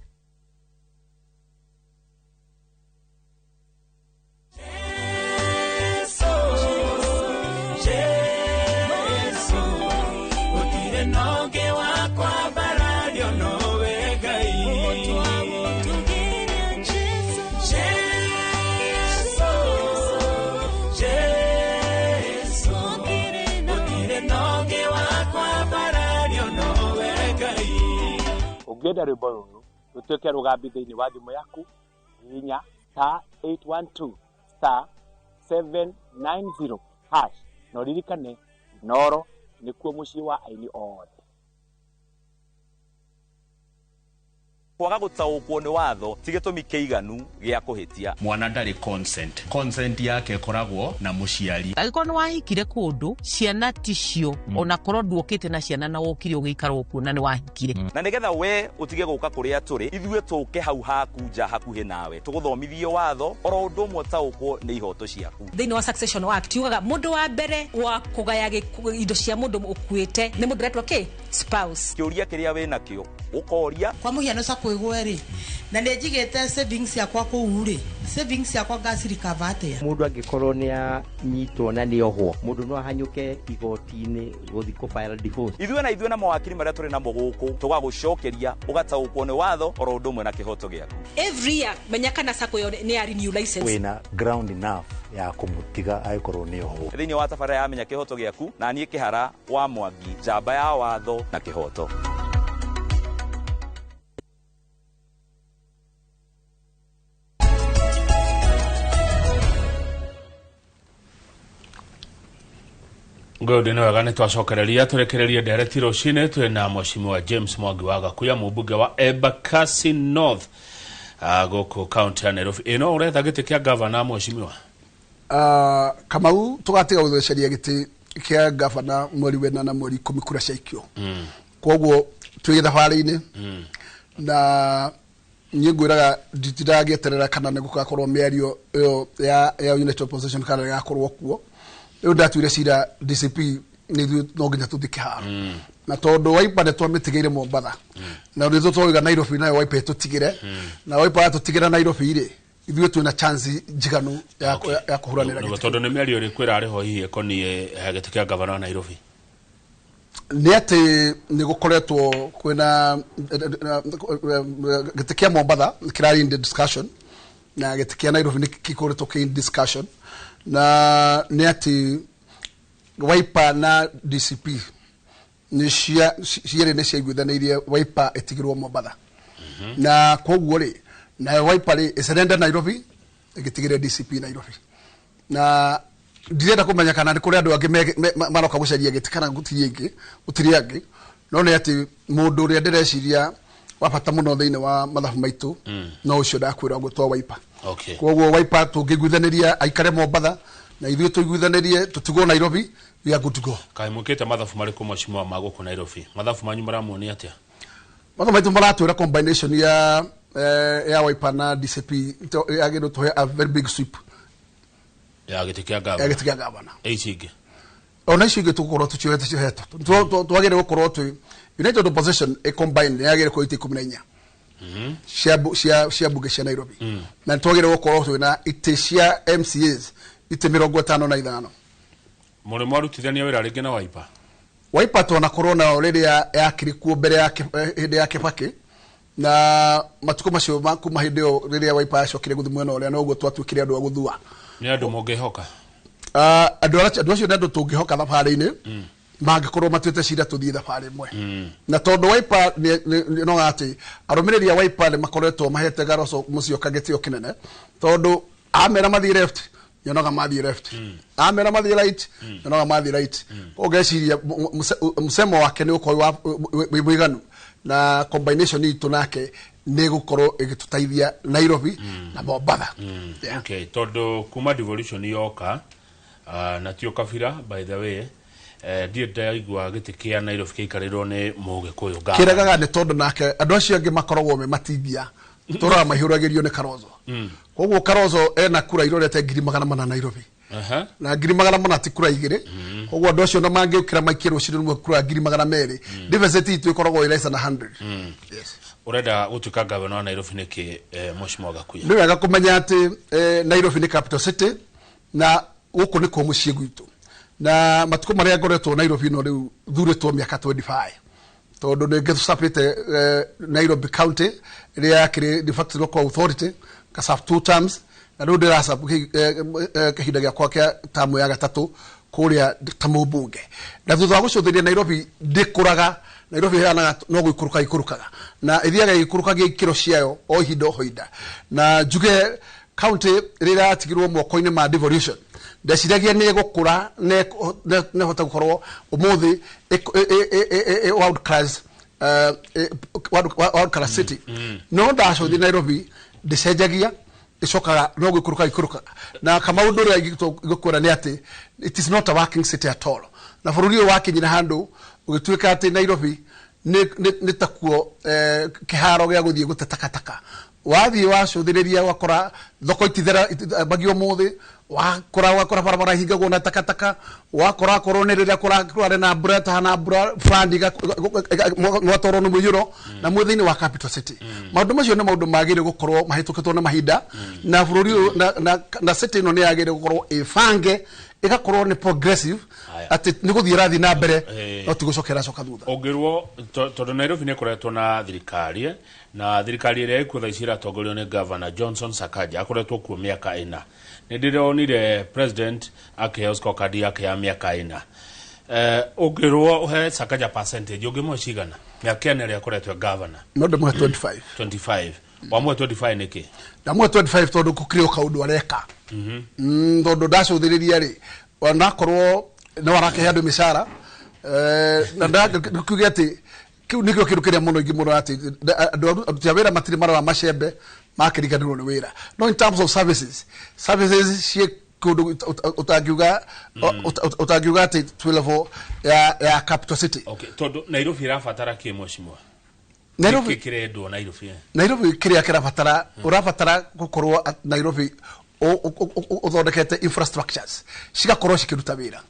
Ngenda rwĩmbo rũrũ rũtuĩke rũgambi thĩinĩ wa thimũ yaku hinya *812*790 hash no ririkane Noro nikuo muciĩ wa aini othe. Kwaga gutaũkwo nĩ watho ti gĩtũmi kĩiganu gĩa kũhĩtia. Mwana ndarĩ consent yake koragwo na mũciari. Angĩkorwo nĩ wahikire kũndũ ciana ticio ona korwo nduokĩte na ciana na wokire ũgĩikara kuo na nĩ wahikire. Na nĩgetha we ũtige gũka kũrĩa tũrĩ ithuĩ tũke hau haku nja hakuhĩ nawe tũgũthomithie watho oro ũndũ ũmwe ũtaũkwo nĩ ihoto ciaku. Thĩinĩ wa Succession Act yugaga mũndũ wa mbere wa kũgaya indo cia mũndũ ũkuĩte nĩ mũndũ ũretwo spouse. Kĩũria kĩrĩa wĩ nakĩo ũkoria kwa mũhiano sakwĩgwo rĩ na nĩ njigĩte savings yakwa kũu rĩ savings yakwa ngacirikava atĩa. Mũndũ angĩkorwo nĩ anyitwo na nĩ ohwo mũndũ no ahanyũke igoti-inĩ gũthiĩ kũfile divorce. Ithuĩ na mawakiri marĩa tũrĩ namo gũkũ tũgagũcokeria ũgataũkwo nĩ watho oro ũndũ ũmwe na kĩhoto gĩaku. Every year menya kana sako nĩ ya renew license. Wĩna ground enough ya kũmũtiga angĩkorwo nĩ ohwo. Thĩinĩ wa tabarĩra ya menya kĩhoto gĩaku na niĩ Kĩhara wa Mwangi njamba ya watho na kĩhoto. Ngode no wega nitwacokereria turekererie ndereti rucine twina mheshimiwa James Mwangi wa Gakuya mũmbunge wa Embakasi North gũkũ county ya Nairobi. Ino uretha gĩtĩ kĩa governor mheshimiwa? Kamau tugatiga gũtheceria gĩtĩ kĩa governor mweri wena na mweri 10 kura ciaikio. Koguo twĩ thabarĩ-inĩ na nyingwiraga nditirageterera kana nĩ gũgakorwo mĩario ĩyo ya United Opposition kana gakorwo kuo. Rĩu ndatuire cira DCP nĩ no nginya tũthike haro na tondũ Wiper nĩ twamĩtigĩire Mombatha na nĩ tũtoiga Nairobi nayo Wiper tũtigire na Wiper tũtigire Nairobi rĩ ithuĩ twĩna chance njiganu ya kũhuranĩra gĩtĩ. Tondũ nĩ mĩario ĩrĩkũ ĩrarĩho hihi ĩkoniĩ gĩtĩ kĩa governor wa Nairobi? Nĩ atĩ nĩ gũkoretwo kwĩna gĩtĩ kĩa Mombatha kĩrarĩ in discussion na gĩtĩ kĩa Nairobi nĩ gĩkoretwo in discussion na nĩ ati Wiper na DCP nĩ ciarĩ nĩ ciaiguithanĩirie Wiper ĩtigirwo Mombatha na koguo rĩ na Wiper rĩ ĩcerenda Nairobi ĩgĩtigĩre DCP Nairobi na ndirenda kũmenya kana nĩ kũrĩ andũ angĩ maroka gũcaria gĩtĩ kana gũtirĩ angĩ no nĩ ati mũndũ ũrĩa ndĩreciria wa bata mũno thĩinĩ wa mathabu maitũ no ũcio ndakwĩra gũtwa Wiper. Okay. Koguo Wiper tũngĩiguithanĩria aikare Mombatha na ithuĩ tũiguithanĩrie tũtigwo Nairobi we are good to go. Kaĩ mũkĩte mathabu marĩkũ mheshimiwa ma gũkũ Nairobi? Mathabu manyu maramuonia atĩa? Mathabu maitũ maratwĩra combination ya Wiper na DCP yagĩrĩirwo tũhe a very big sweep ya gĩtĩ kĩa governor. Ĩcingĩ ona icio ingĩ tũgũkorwo tũciohete ciohetwo twagĩrĩirwo gũkorwo twĩ United Opposition combine yagĩrĩirwo ĩtĩ 14 cia mbunge cia Nairobi na twagĩrĩirwo gũkorwo twĩna itĩ cia MCAs itĩ 55. Mũrĩ mwarutithania wĩra rĩngĩ na Wiper? Wiper twana corona rĩrĩa yakĩrĩ kuo mbere ya hĩndĩ ya Kibaki na matukũ macio kuma hĩndĩ ĩyo rĩrĩa Wiper yacokire gũthiĩ mwena ũrĩa noguo twatuĩkire andũ a gũthua. Nĩ andũ mũngĩhoka? Andũ acio nĩ andũ tũngĩhoka thabarĩ-inĩ mangĩkorwo matuĩte cira tũthiĩ thabarĩ ĩmwe na tondũ Wiper no atĩ arũmĩrĩri a Wiper nĩ makoretwo mahete Garoso Musyoka gĩtĩo kĩnene tondũ amera mathiĩ left nyonaga mathiĩ left amera mathiĩ right nyonaga mathiĩ right. Ũgeciria msemo wake nĩ ũkorwo wĩ mũiganu na combination itũ nake nĩ gũkorwo ĩgĩtũteithia Nairobi na Mombatha. Okay, tondũ kuma devolution yoka na tio kabira by the way ndiye ndaigua gĩtĩ kĩa Nairobi kĩikarĩrwo nĩ Mũgĩkũyũ ngama. Kĩregaga nĩ tondũ nake andũ acio angĩ makoragwo me matithia tũraga mahiũragĩrio nĩ Kalonzo. Koguo Kalonzo ena kura irorete 400 Nairobi na 400 ti kura igĩrĩ. Koguo andũ acio na mangĩũkĩra maikĩrwo cirĩ kura 200 diversity itu ikoragwo less than 100. Yes. Urenda gũtuĩka governor wa Nairobi nĩkĩ mheshimiwa Gakuya? Nĩ wega kũmenya atĩ Nairobi nĩ capital city na gũkũ nĩ kuo mũciĩ gwitũ na matukũ marĩa ngoretwo Nairobi no rĩu thurĩtwo mĩaka 25 tondũ nĩ ngĩcapĩte Nairobi county ĩrĩa yakĩrĩ de facto local authority kasaf 2 terms na rĩu ndĩracap kahinda gĩakwa kĩa tamu ya gatatũ kũrĩa ta mũmbunge na thutha wa gũcũthĩria Nairobi ndĩkũraga Nairobi hana no gũikũrũka ikũrũkaga na ithiaga ikũrũkaga ikĩro ciayo o ihinda o ihinda na njuge county rĩrĩa yatigirwo moko-inĩ ma devolution ndeciragia nä gå kå ra nä hota gå korwo å må thä world class city no ndacothi Nairobi ndicenjagia icokaga no gikuruka ikuruka na kama undu ria igukura ni ati it is not a working city at all na bururi uyu wakinyira handu ugituika ati Nairobi ni takuo kiharo gia guthie gutetakataka wathie wacuthiriria wakora thoko itithera bagio muthi wakora barabara hingagwo na takataka wakora koronereria kora na bura hana bura fund mwatoro no muyuro na muthini wa capital city maundu macio ni maundu magire gukorwo mahitukitwo na mahinda na bururi na city no ni yagire gukorwo ifange igakorwo ni progressive ati ni guthie rathi na mbere no tigocokera coka thutha ogirwo tondu Nairobi ni koretwo na thirikari na thirikari ire ikutha icira tongorio ni governor Johnson Sakaja akoretwo kuo miaka 4 ni ndironire president akiheo scorecard yake ya miaka 4 ogirwo he Sakaja percentage ogimwe cigana miaka 4 ria akoretwo governor no ndamwe 25 wamwe 25 niki ndamwe 25 tondu kukrio kaundu areka tondu ndacuthiriria ri wanakorwo no arake handu mishara na ndakuge ati kiu nikio kindu kiria muno ingi muno ati aruti wira matiri mara macembe makiriganirwo ni wira no in terms of services cie kundu utagiuga ati level ya capital city okay tondu Nairobi irafatara ki mweshimwa Nairobi kiredo Nairobi kiria kirafatara urafatara gukorwo Nairobi uthondekete infrastructures cigakorwo cikiruta wira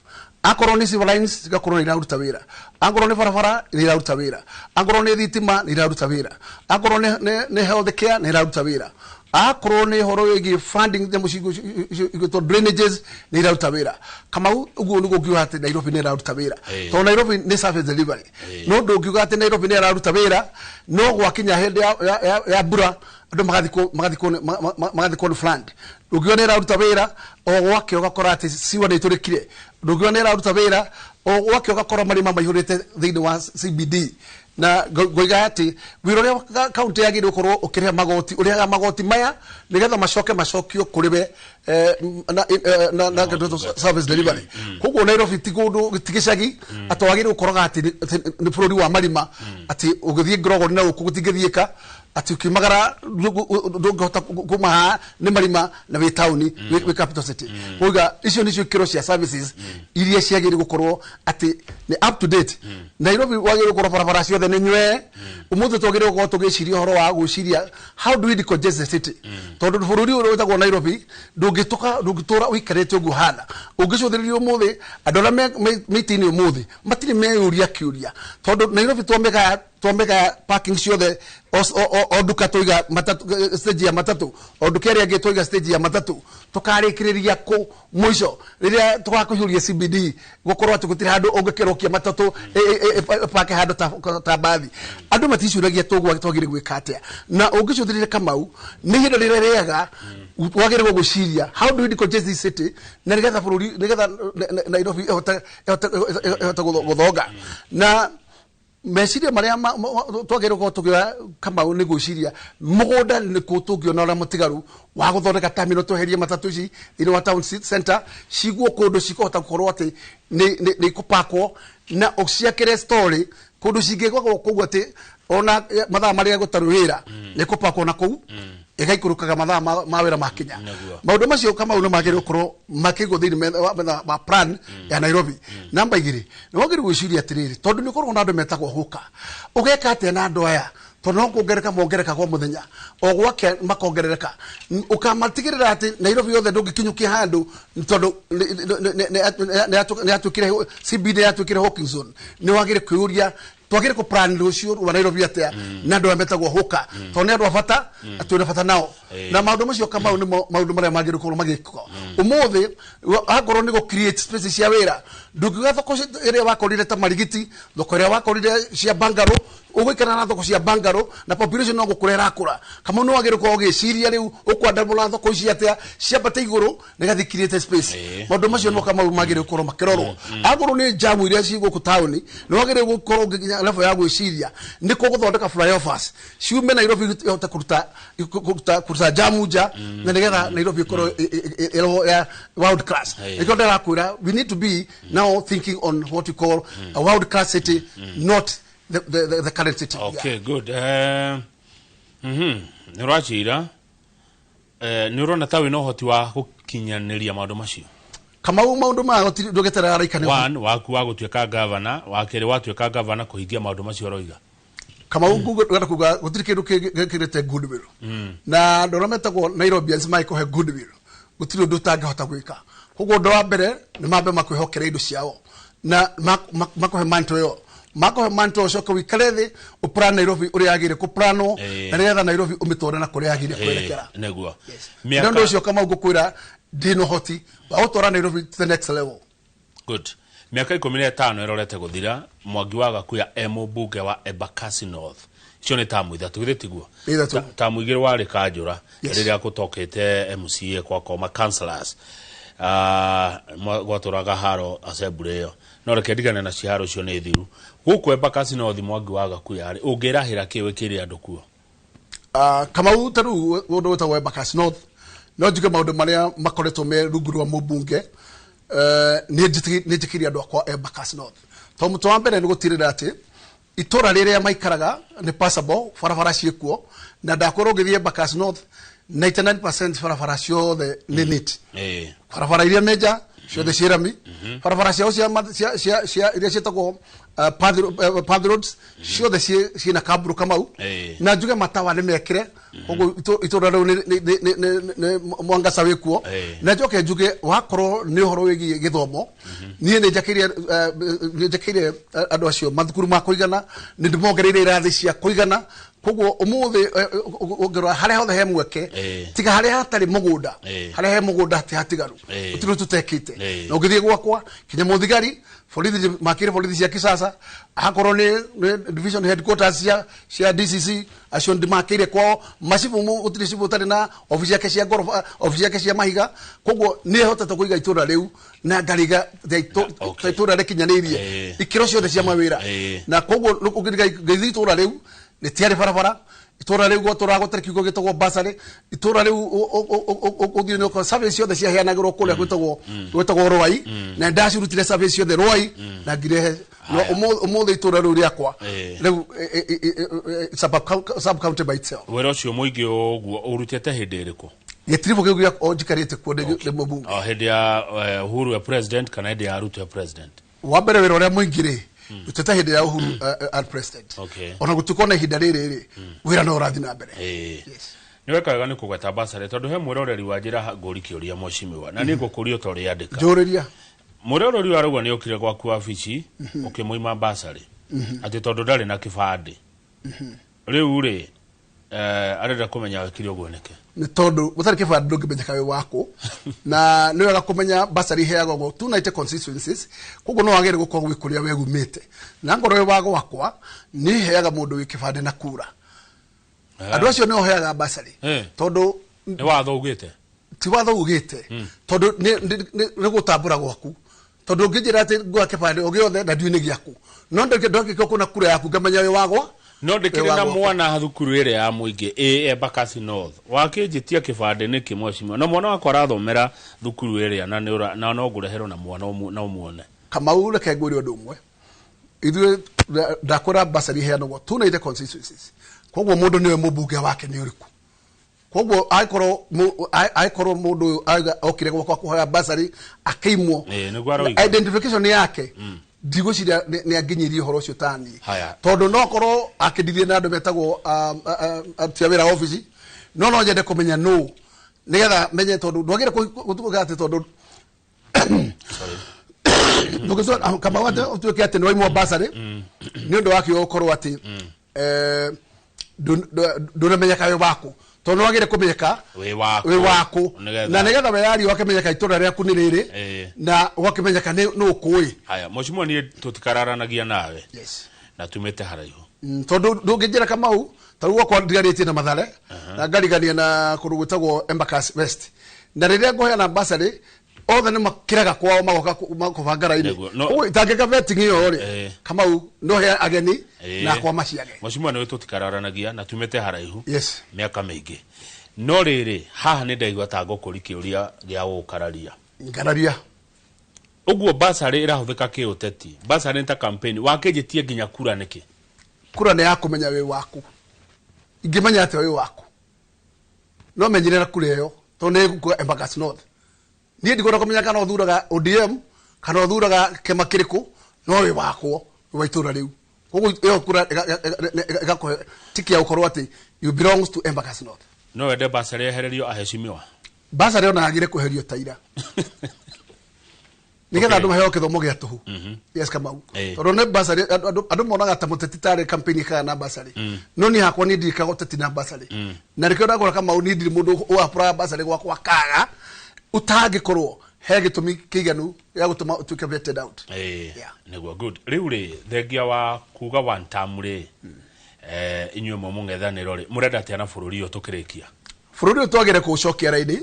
akorwo ni civil lines cigakorwo ni iraruta wira akorwo ni barabara ni iraruta wira akorwo ni thitima ni iraruta wira akorwo ni health care ni iraruta wira akorwo ni horo wigi funding the mushigo to drainages ni iraruta wira kama uguo ni gukiuga ati Nairobi ni iraruta wira to Nairobi ni service delivery no ndukiuga ati Nairobi ni iraruta wira no gwakinya hindi ya bura andu magathiko fund ugiona ni iraruta wira o gwake ugakora ati siwa ni turikire ugiona ni iraruta wira o gwake ugakora marima maihurite thiini wa CBD na goiga ati wiro ria county yagire ukorwo ukiria magoti uria magoti maya nigetha macokio kuribe na service delivery koguo Nairobi tigundu tigicagi atwagire ukoroga ati ni bururi wa marima ati ugithie Grogo na ukugutigithieka ati ukimagara ndungihota kumaha ni marima na we town we capital city oiga icio nicio kiro cia services iria ciagire gukorwo ati ni up to date Nairobi wagire gukorwo barabara ciothe ni nywe umuthe twagire gukorwo tugiciria horo wa guciria how do we decongest the city tondu bururi uri wetagwo Nairobi ndungitura uikarete ugu hana ungicuthiririo muthi andu aria meitini umuthi matiri meyuria kiuria tondu Nairobi twomega parking ciothe o duka toiga matatu stage ya matatu o duka ria getoiga stage ya matatu tukarikiriria ku mwisho riria tugakuhuria CBD gukorwo tukutira handu ungekerokia matatu pake handu ta bathi andu maticuragia tugwa twagire gwikatia na ungicuthirire Kamau ni hinda rireaga wagire guciria how do we decongest this city na nigetha bururi nigetha Nairobi ehota guthonga na meciria maria twagire ko tugira Kamau ni guciria mugunda ni kutungiona ora mutigaru wa guthondeka terminal tweherie matatu ici iri wa town center ciguo kundu cikota gukorwo ati ni kupakwo na oxiakire story kundu cingigwa kugu ati ona mathaa maria gutaru wira ni kupakwo na kuu igaikurukaga mathaa ma wira makinya maundu macio Kamau no magire gukorwo makigo thini ma plan ya Nairobi namba 2 ni wagire guciria atiriri tondu ni korwo na andu metagwo huka ugeka ate na andu aya tondu mongereka kwa muthenya o gwake makongerereka ukamatigirira ati Nairobi yothe ndungikinyukia handu tondu ne atukire CBD atukire Hawking zone ni wagire kwiuria twagire ku plan rucio wa Nairobi atia na andu ametagwo huka tondu andu afata atuna fata nao na maundu macio Kamau ni maundu maria magire ko magiko umuthi agoro ni go create space cia wira ndugiga thoko ire wakorire ta marigiti thoko ire wakorire cia Bangaro ugwikana na thoko cia bangaro na population no gukurera kura kama no agire ko giciria riu ukwanda mula thoko ici atia ciambate iguru negathikirite space maundu macio no kama magire gukorwo makirorwo aguru ni jamu iria ci guku town no agire gukorwo level ya gwiciria niko guthondeka flyovers ciume Nairobi yota kuruta jamu ja na nigetha Nairobi ikorwo ya world class iko ndera kwira we need to be now thinking on what we call a world class city not the current city. Okay, good. Nirachira nirona tawe no hoti wa gukinyaniria maundu macio. Kama maundu ma hoti ndugitera araikane. One waku wa gutuika governor, wakere watuika governor kuhingia maundu macio roiga. Kama ngugura kuga gutiri kindu kirete goodwill. Na ndorometagwo Nairobians maiko he goodwill. Gutiri undu tangihota gwika. Koguo ndo wa mbere ni mambe makwihokera indo ciao. Na makohe manto yo. Mako manto shoka wikarethi uplan Nairobi uri agire ku plano na nigetha Nairobi umitore na kuri agire kwerekera negua miaka ndo cio kama ugukwira dino hoti wa utora Nairobi to the next level. Good. Miaka 15 irorete guthira Mwangi wa Gakuya Mbunge wa Embakasi North cio ni tamu ithatu githitiguo tamu igire wari kanjura riria gutokete MCA kwa koma councillors gwaturaga haro assembly yo no reke ndigane na ciharo cio ni thiru guku Embakasi North Mwangi wa Gakuya ari ungirahira kiwe kiri andu kuo kama utaru undu ta Embakasi North no njuge maundu maria makoretwo me rungu rwa mubunge ni njikiri andu akwa Embakasi North to mutu wa mbere ni gutirira ati itora riria maikaraga ni passable farafara ciekuo na ndakorwo ngithie Embakasi North 99% farafara ciothe ni nit farafara iria meja ciothe cirami farafara ciao cia iria cietagwo path roads ciothe ciina kaburu kamau na njuge matawa ni mekire koguo itora riu ni mwangasa wikuo na njoke njuge wakorwo ni horo wigi githomo nie ni njakirie andu acio mathukuru ma kuigana ni ndimongereire irathi cia kuigana koguo umuthi ungirwa haria hothe he mweke tiga haria hatari mugunda haria he mugunda hatigaru utiru tutekite na ugithie gwakwa kinya muthigari borithi makire borithi cia kisasa akorwo ni division headquarters cia DCC acio ndimakire kwao macibu utiri cibu utari na ofisi yake cia gorofa ofisi yake cia mahiga koguo ni hotete kuiga itura riu na ngariga itura rikinyanirie ikiro ciothe cia mawira na koguo ukiriga itura riu ni tiari farafara itora riu gotora gotere kiugo gitagwo basari itora riu uthire no ko service yothe cia heanagirwo kuria gwitagwo Rwai na ndacirutire service yothe Rwai na ngire no umuthi itora riu riakwa riu sub county by itself wera ucio muingi uguo urutete hindi iriku gitiribo kiugo onjikarite ku de mubunge hindi ya Uhuru ya president kana hindi ya Ruto ya president wa mbere wera uria muingire uteta hindi ya Uhuru al president ona gutukona hinda riri wira no rathi na mbere ni wekaga ni kugweta basare tondu he mwiroreri wa njira nguri kiuria mwashimiwa na ni ngukurio tori andika njuriria mwiroreri wa rugwa ni ukire gwaku wabici ukimuima basare ati tondu ndari na kibandi riu ri arenda kumenya wekire ogwoneke ni tondu mutari kibandi ndungimenya kawe wako na ni wega kumenya basari heagwo go 290 constituencies koguo no agere gukorwo gwikuria wegumite na ngoro we wago wakwa ni heaga mundu wi kibandi na kura andu acio no heaga basari tondu ni watho ugite ti watho ugite tondu ni gutambura gwaku tondu ngijira ati gwa kibandi ogiothe na ndwini giaku no ndokiko kuna kura yaku ngamenya we wagwa no ndikire na mwana thukuru ire ya muingi Embakasi North wakinjitia kibande ni kimwashimwa na mwana wakwa arathomera thukuru ire na no ngurehero na mwana na umuone kama ule keguri undu umwe ithu ndakora basari heanagwo 290 constituencies koguo mundu niwe mubunge wake ni uriku koguo aikorwo mundu okire gwakwa kuhoya basari akaimwo identification yake digociria ni aginyirie horo cio tani tondu no korwo akidithie na andu metagwo tia wira office no njende kumenya no nigetha menye tondu ndwagire gutuga ati tondu ndugizo kama wate utuke ati no imo basari ni undu wake ukorwo ati ndunamenya kawe wako tondu wagire kumenyeka we wako na nigetha we yari wakemenyeka itura riaku ni riri na wakemenyeka no kui haya mheshimiwa ni tutikararanagia nawe na tumete haraihu tondu ndungijira Kamau tarugo kwa ndigarite na Mathare na ngarigania na kurugutagwo Embakasi West na riria ngoheana basari othe ni makiraga kwao magoka raini koguo itangika vetting iyo ri Kamau no he ageni na kwa maciage Mheshimiwa niwe tutikararanagia na tumete haraihu yes miaka mingi no riri haha ni ndaigua ta ngukuri kiuria gia gukararia ngararia uguo basari irahuthika kiuteti basari nta campaign wakijitie nginya kura niki kura ne yakumenya we waku ingimenya ate we waku no menyire na kura yo to ne ku Embakasi North ni ndigora kumenya kana uthuraga ODM kana uthuraga kema kiriku no we wakwo we itura riu koguo yo kura igako tiki ya ukorwo ati you belongs to Embakasi North no wende basari ehererio aheshimiwa basari ona agire kuherio taira nigetha andu maheo kithomo gia tuhu yes Kamau tondu ne basari andu monaga ta muteti tare campaign kana na basari no ni hakwa ni ndika goteti na basari na rikio ndagora Kamau ni ndiri mundu wa pra basari gwa kwa kaga utangi korwo he gitumi kiganu ya gutuma utuke vetted out niguo good riu ri thengia wa kuga one term ri inyuo mung'ethaniro ri murenda tia na bururi utukirikia bururi utwagire kucokia raini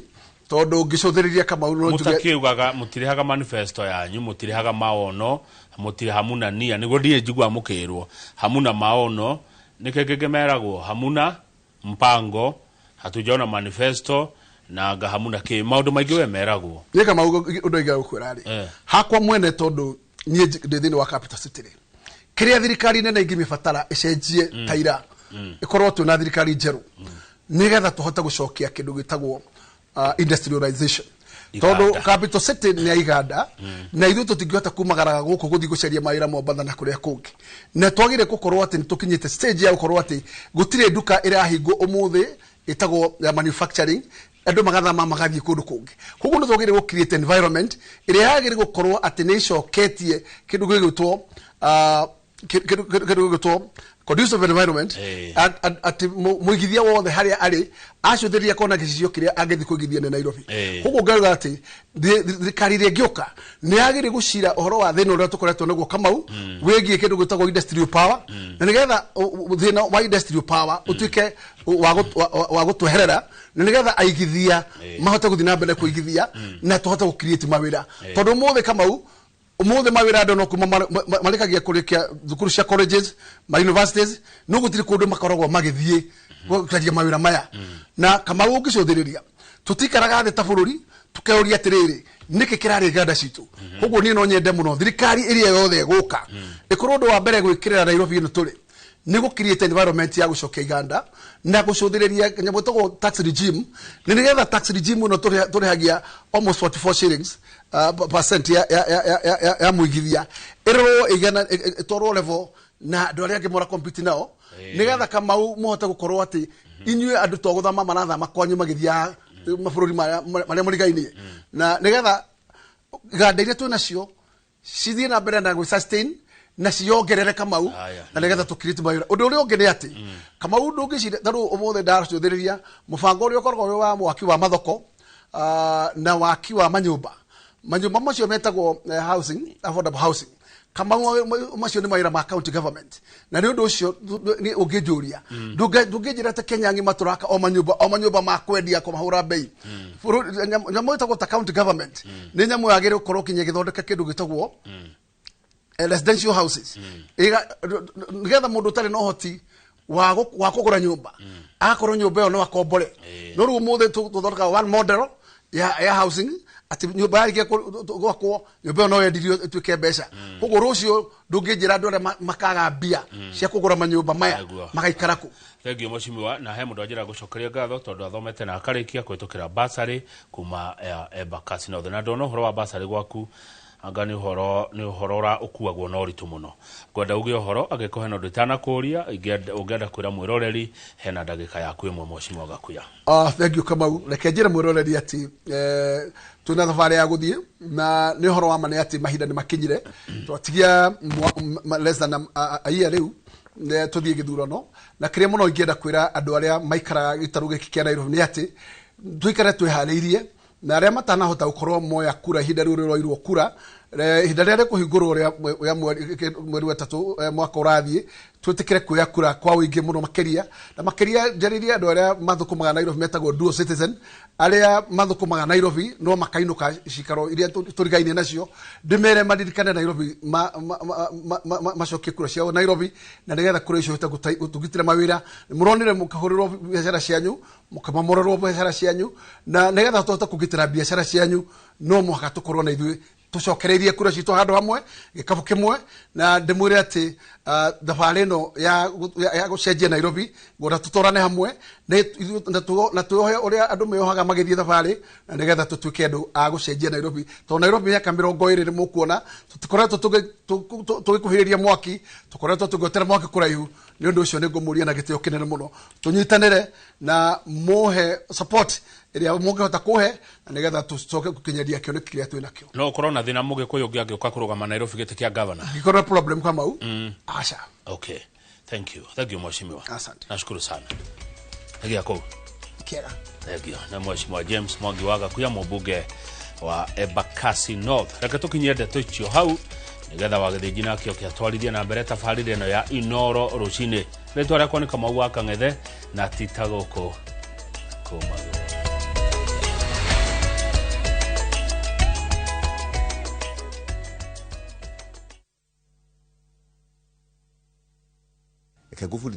tondu ngicuthiriria Kamau no mutakiugaga mutirihaga manifesto yanyu mutirihaga maono mutiri hamuna nia niguo ndie njigua mukirwo hamuna maono nikegegemeragwo hamuna mpango hatujaona manifesto na gahamuna ke maundu maingi we meragwo ye Kamau undu iga ukwira ri hakwa mwene tondu nie ndithini wa capital city kiria thirikari nene ingi mifatara icenjie taira ikorwo tu na thirikari njeru nigetha tuhote gucokia kindu gitagwo industrialization tondu capital city ni iganda na ithu tutingihota kumagaraga guku guthi guceria mawira Mombatha na kuria kungi na twagire gukorwo ati tukinyite stage ya gukorwo ati gutire duka irahingo umuthi itagwo ya manufacturing andu magathama magathie kundu kungi koguo nitwagire gu create environment ire yagire gukorwo ati ni icoketie kindu gigitwo conducive environment ati muigithia wothe haria ari acuthiria kona gicicio kiria angethi kuigithia na Nairobi koguo ngaruga ati thirikari ngioka ni yagire gucira uhoro wa thina uria tukoretwo naguo Kamau wigie kindu gitagwo industrial power na nigetha thina wa industrial power utuike wa gutweherera na nigetha aigithia mahote guthina mbere kuigithia na tuhote gu create mawira tondu muthe Kamau umuthe mawira ndo no kuma marikagia kurikia thukuru cia colleges ma universities no gutiri kundu makoragwo magithie gukaria mawira maya na Kamau ungicuthiriria tutikaraga the tabururi tukeoria atiriri niki kirari ganda citu koguo ni no nyende muno thirikari iria yothe guka ikorwo ndo wa mbere gwikirira Nairobi no turi ni gu create environment ya gucokia iganda na gucuthiriria nyambo togo tax regime ni nigetha tax regime no turihagia almost 44 shillings percent ya muigithia ero igana toro level na ndo aria ngimora compete nao nigetha Kamau muhote gukorwo ati inyue andu to guthama manathama kwanyu magithia mabururi maria murigainie na nigetha iganda iria twina cio cithie na mbere na gu sustain na ciongerere Kamau na nigetha tu create mawira undu uria ungi ni ati Kamau ndungicira taru umuthe ndacuthiriria mubango uria ukoragwo wa mwaki wa mathoko na waki wa manyumba macio metagwo housing affordable housing Kamau macio ni mawira ma county government na ni undu ucio ni ungijuria ndungijira ta Kenya ngi maturaka o manyumba ma kwendia ko mahura bei nyamu itagwo ta county government ni nyamu yagire ukorwo kinye githondeka kindu gitagwo residential houses nigetha mundu tari no hoti wa kugura nyumba akorwo nyumba yo no akombore no ru muthe tuthondeka one model ya housing ati nyumba yake gwakwo nyumba no yendirio tuike mbeca koguo rucio ndungijira andu aria makaga mbia cia kugura manyumba maya magaikara ku thengio Mheshimiwa na he mundu ajira gucokeria ngatho tondu athomete na akarikia kwitukira basari kuma Embakasi North na ndono horo wa basari gwaku anga ni horo ra ukuagwo no ritu muno gwenda uge horo agikohe no nditana kuria ungenda kwira mwiroreri hena ndagika yaku imwe Mheshimiwa Gakuya thank you Kamau reke njire mwiroreri ati tuna thabari ya guthie na ni horo wa mane ati mahinda ni makinyire twatigia less than a year riu tuthie githurano na kiria muno ingenda kwira andu aria maikara gitaru giki kia Nairobi ni ati tuikare twihariirie na aria matanahota gukorwo moya kura hinda riu roirwo kura ihinda rĩrĩa rĩkũhingũrwo rĩa mweri wa tatu mwaka ũrathiĩ twĩtĩkĩre kuoya kura kwa ũingĩ mũno makĩria na makĩria njarĩria andũ arĩa mathũkũmaga Nairobi metagwo dual citizen arĩa mathũkũmaga Nairobi no makainũka cikaro iria tũrigainie nacio ndĩmere maririkane Nairobi macokie kura ciao Nairobi na nĩgetha kura icio gũtugitĩra mawĩra mũronire mũkahũrĩrwo biacara cianyu mũkamamorerwo biacara cianyu na nĩgetha tũhote kũgitĩra biacara cianyu no mũhaka tũkorwo na ithuĩ tucokereirie kura citũ handũ hamwe gĩkabũ kĩmwe na ndĩmwĩre atĩ thabarĩ ĩno ya gũcenjia Nairobi ngona tũtwarane hamwe na tuohe ũrĩa andũ meohaga magĩthiĩ thabarĩ na nĩgetha tũtuĩke andũ a gũcenjia Nairobi tondũ Nairobi mĩaka 20 nĩ mũkuona tũtikoretwo tũgĩkuhĩrĩria mwaki tũkoretwo tũgĩotera mwaki kũraihu nĩ ũndũ ũcio nĩ ngũmũria na gĩtĩo kĩnene mũno tũnyitanĩre na muhe support ĩrĩa mũngĩhota kũhe na nĩgetha tũcoke gũkinyaria kĩoneki kĩrĩa twĩ nakĩo no ũkorwo na thĩna mũgĩkũyũ ũngĩ angĩũka kũrũgama Nairobi gĩtĩ kĩa governor ngĩkorwo problem kama u aca okay thank you mheshimiwa asante nashukuru sana ngia kuu kiega thank you na mheshimiwa James Mwangi wa Gakuya mũmbunge wa Embakasi North reke tũkinyie ndeto icio hau nĩgetha wagĩthĩnji nakĩo kĩatwarithia na mbere tabarĩra ĩno ya Inoro rũcinĩ rĩtwa rĩakwa nĩ Kamau wa Kang'ethe na tita gũkũ kũmagũ que